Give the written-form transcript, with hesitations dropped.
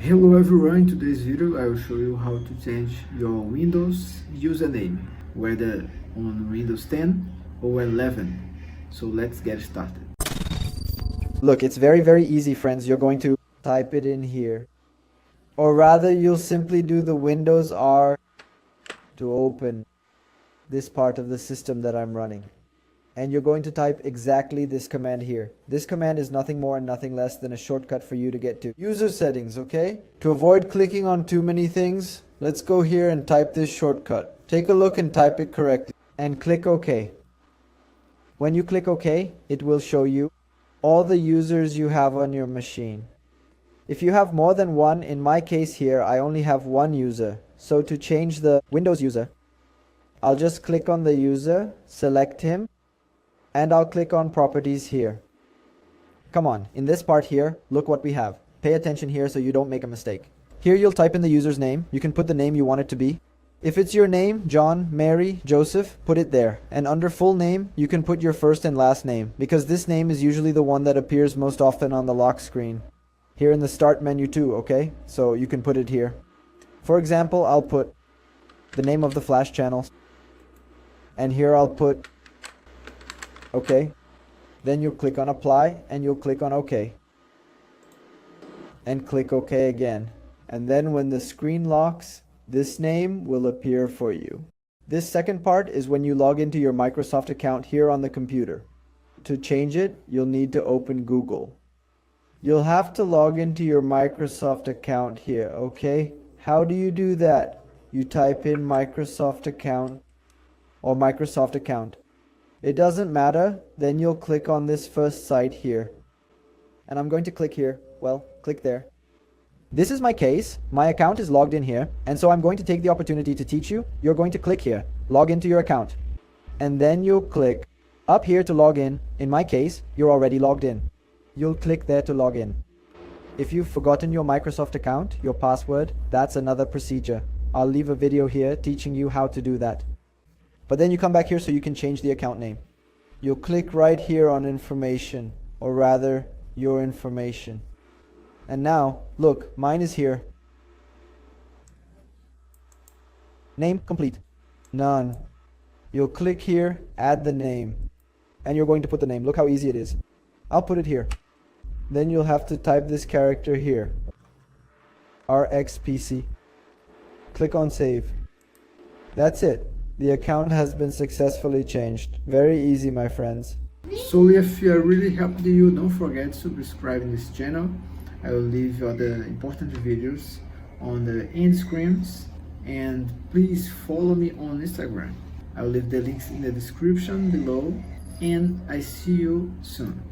Hello everyone, in today's video I will show you how to change your Windows username, whether on Windows 10 or 11. So let's get started. Look, it's very easy, friends. You're going to type it in here. Or rather, you'll simply do the Windows R to open this part of the system that I'm running. And you're going to type exactly this command here. This command is nothing more and nothing less than a shortcut for you to get to user settings, okay? To avoid clicking on too many things, let's go here and type this shortcut. Take a look and type it correctly and click OK. When you click OK, it will show you all the users you have on your machine. If you have more than one, in my case here, I only have one user. So to change the Windows user, I'll just click on the user, select him, and I'll click on properties here. Come on, in this part here, look what we have. Pay attention here so you don't make a mistake. Here you'll type in the user's name. You can put the name you want it to be. If it's your name, John, Mary, Joseph, put it there. And under full name, you can put your first and last name, because this name is usually the one that appears most often on the lock screen. Here in the start menu too, okay? So you can put it here. For example, I'll put the name of the flash channel. And here I'll put OK. Then you'll click on apply and you'll click on OK. And click OK again. And then when the screen locks, this name will appear for you. This second part is when you log into your Microsoft account here on the computer. To change it, you'll need to open Google. You'll have to log into your Microsoft account here, okay? How do you do that? You type in Microsoft account or Microsoft account. It doesn't matter, then you'll click on this first site here. And I'm going to click here. Well, click there. This is my case. My account is logged in here, and so I'm going to take the opportunity to teach you. You're going to click here, log into your account. And then you'll click up here to log in. In my case, you're already logged in. You'll click there to log in. If you've forgotten your Microsoft account, your password, that's another procedure. I'll leave a video here teaching you how to do that. But then you come back here so you can change the account name. You'll click right here on information, or rather, your information. And now, look, mine is here. Name complete. None. You'll click here, add the name. And you're going to put the name. Look how easy it is. I'll put it here. Then you'll have to type this character here. RXPC. Click on save. That's it. The account has been successfully changed. Very easy, my friends. So if I really helped you, don't forget to subscribe in this channel. I will leave other important videos on the end screens, and please follow me on Instagram. I will leave the links in the description below, and I see you soon.